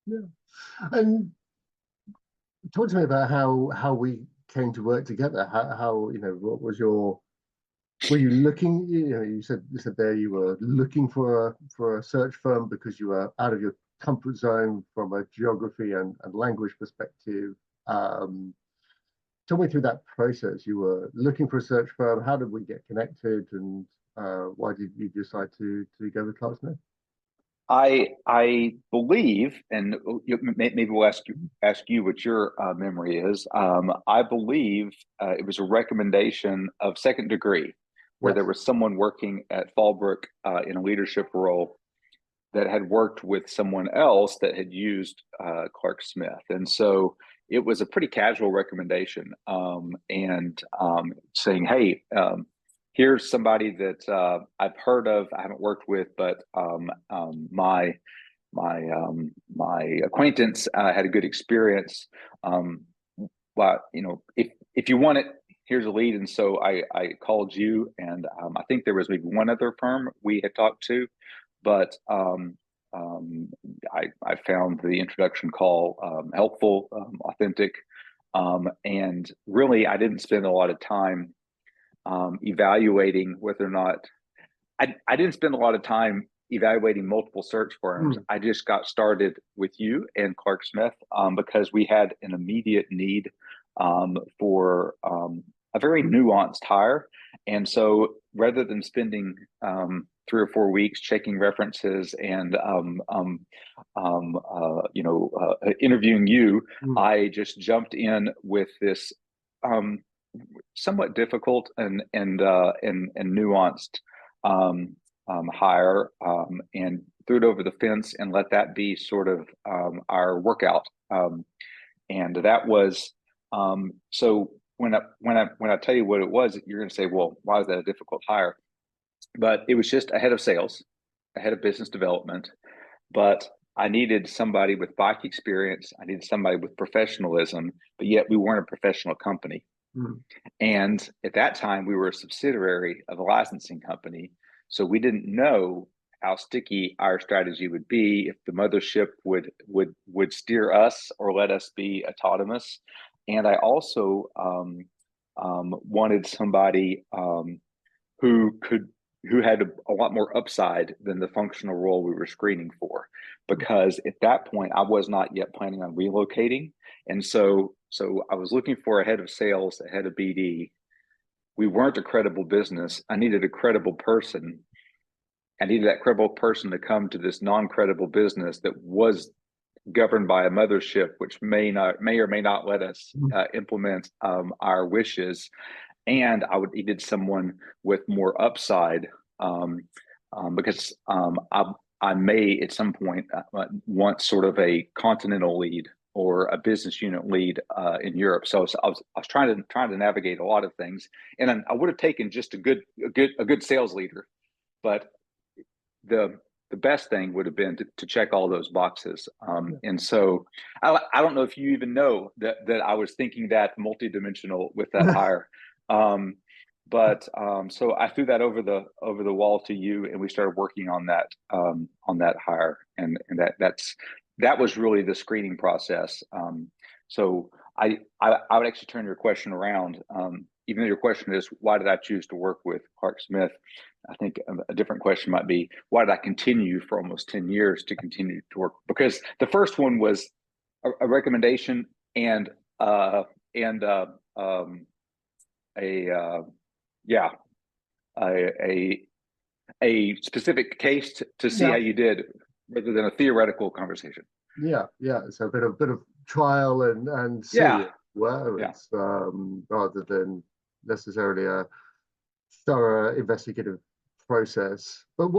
Yeah. And talk to me about how we came to work together. How what was your were you looking? You said there you were looking for a search firm because you were out of your comfort zone from a geography and language perspective. Um, Tell me through that process. You were looking for a search firm. How did we get connected, and why did you decide to go with Clark Smith? I believe, and maybe we'll ask you what your memory is. I believe it was a recommendation of second degree, where there Yes. was someone working at Fallbrook in a leadership role that had worked with someone else that had used Clark Smith, and so it was a pretty casual recommendation, and saying, "Hey, here's somebody that I've heard of, I haven't worked with, but my acquaintance had a good experience. Um, but if you want it, here's a lead." And so I called you, and I think there was maybe one other firm we had talked to, but um, I found the introduction call helpful, authentic, and really I didn't spend a lot of time evaluating whether or not I didn't spend a lot of time evaluating multiple search firms. Mm, I just got started with you and Clark Smith because we had an immediate need for a very nuanced hire. And so rather than spending 3 or 4 weeks checking references and interviewing you, mm, I just jumped in with this um, somewhat difficult and nuanced hire, and threw it over the fence and let that be sort of our workout. And that was so when I tell you what it was, you're going to say, "Well, why is that a difficult hire?" But it was just a head of sales, a head of business development. But I needed somebody with bike experience. I needed somebody with professionalism, but yet we weren't a professional company. mm, And at that time, we were a subsidiary of a licensing company. So we didn't know how sticky our strategy would be, if the mothership would steer us or let us be autonomous. And I also wanted somebody who could who had a lot more upside than the functional role we were screening for, mm. because at that point I was not yet planning on relocating. And so I was looking for a head of sales, a head of BD. We weren't a credible business. I needed a credible person. I needed that credible person to come to this non-credible business that was governed by a mothership, which may or may not let us implement our wishes. And I would needed someone with more upside, um, because I may at some point want sort of a continental lead or a business unit lead in Europe. So I was trying to navigate a lot of things, and I would have taken just a good sales leader, but the the best thing would have been to check all those boxes. Yeah. And so I don't know if you even know that I was thinking that multidimensional with that hire. Um, but so I threw that over the wall to you, and we started working on that hire, and that was really the screening process. So I would actually turn your question around. Even though your question is, why did I choose to work with Clark Smith? I think a different question might be, why did I continue for almost 10 years to continue to work? Because the first one was a recommendation and uh, and a yeah a a specific case to see how Yeah. you did, rather than a theoretical conversation. Yeah. Yeah. It's a bit of trial and see Yeah, where yeah. it's rather than necessarily a thorough investigative process. But